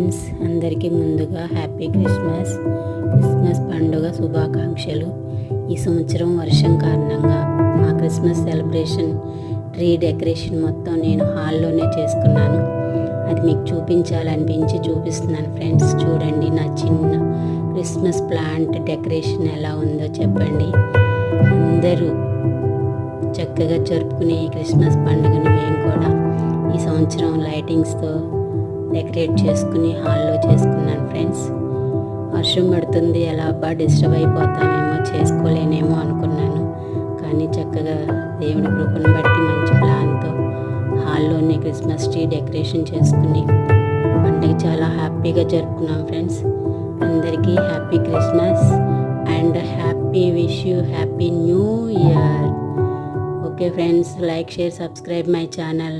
Friends, అందరికీ ముందుగా happy Christmas పండుగ శుభాకాంక్షలు. ఈ సంవత్సరం వర్షం కారణంగా మా క్రిస్మస్ సెలబ్రేషన్ ట్రీ డెకరేషన్ మొత్తం నేను హాల్లోనే చేసుకున్నాను. అది మీకు చూపించాలనిపించి చూపిస్తున్నాను ఫ్రెండ్స్. చూడండి, నా చిన్న క్రిస్మస్ ప్లాంట్ డెకరేషన్ ఎలా ఉందో చెప్పండి. అందరూ చక్కగా జరుపుకునే ఈ క్రిస్మస్ పండుగని మేము కూడా ఈ సంవత్సరం లైటింగ్స్తో డెకరేట్ చేసుకుని హాల్లో చేసుకున్నాను ఫ్రెండ్స్. వర్షం పడుతుంది, ఎలా అబ్బా డిస్టర్బ్ అయిపోతామేమో, చేసుకోలేనేమో అనుకున్నాను. కానీ చక్కగా దేవుడి కృపను బట్టి మంచి ప్లాన్తో హాల్లోనే క్రిస్మస్ ట్రీ డెకరేషన్ చేసుకుని పండుగ చాలా హ్యాపీగా జరుపుకున్నాం ఫ్రెండ్స్. అందరికీ happy Christmas and wish you happy new year. Okay friends, like, share, subscribe my channel.